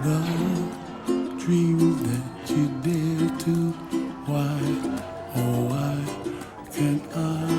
the dreams that you dare to. Why, oh why can't I?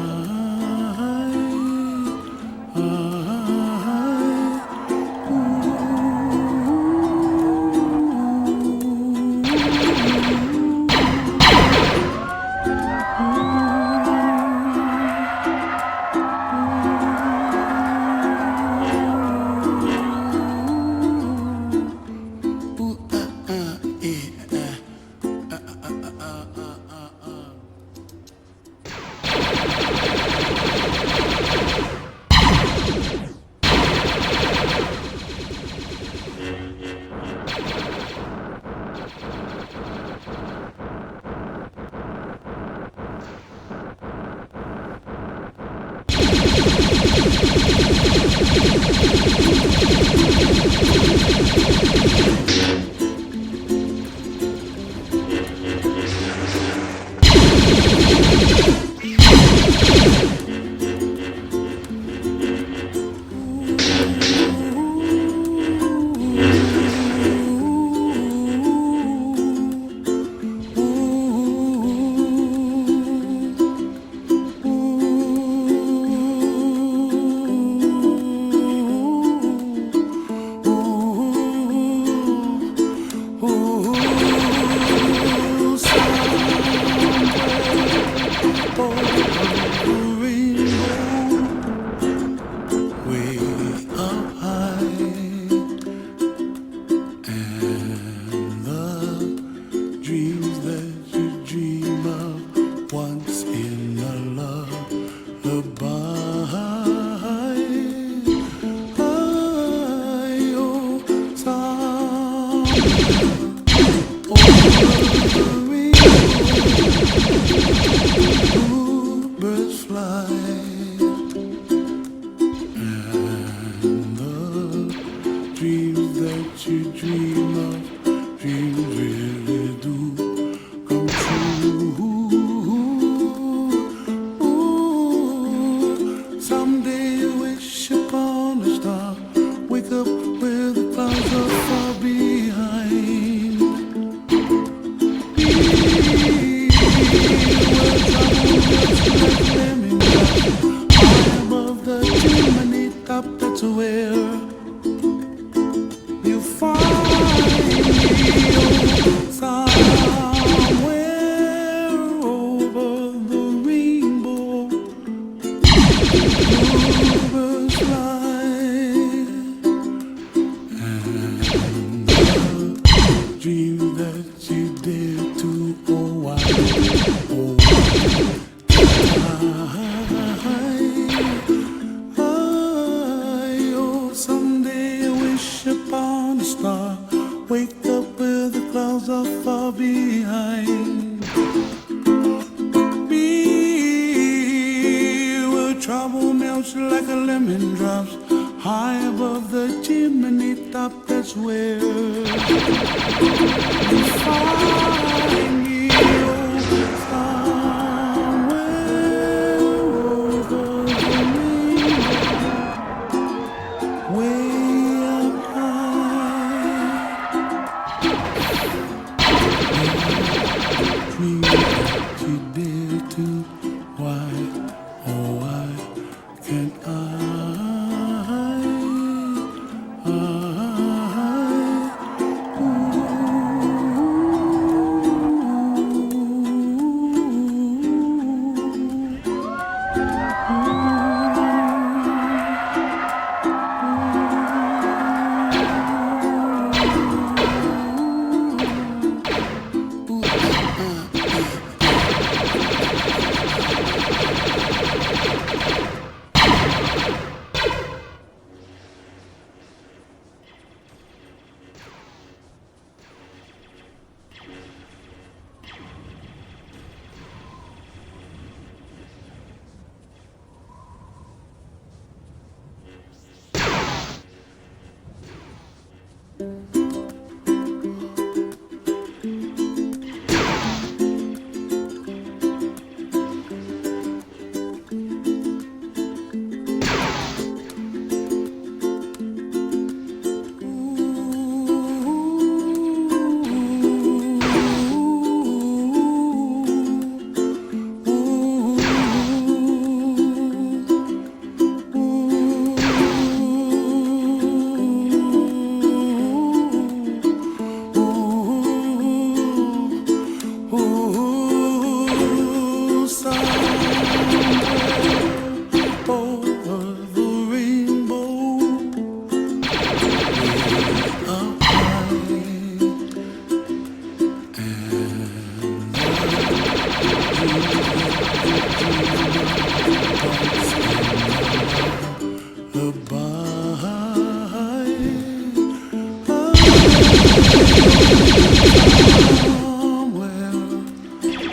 Somewhere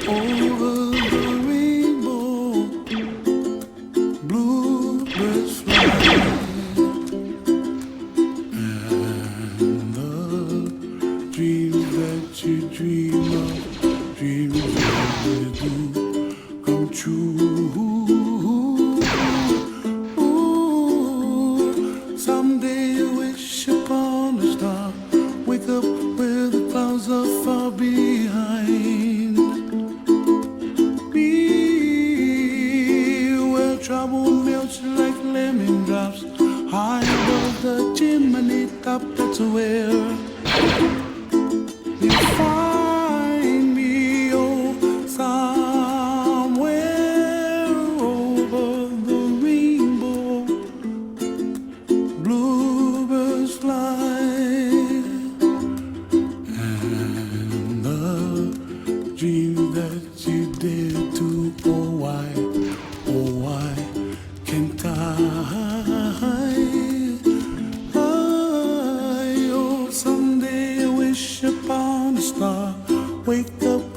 over the rainbow, bluebirds fly, and the dreams that you dream of, dreams that you do come true. Ooh, someday you wish upon a star, wake up where the clouds are far behind me, where trouble melts like lemon drops, high above the chimney top. That's where you find me, oh, somewhere over the rainbow, bluebirds fly, and the dream that you dare to, oh why can't I? Oh, someday I wish upon a star, wake up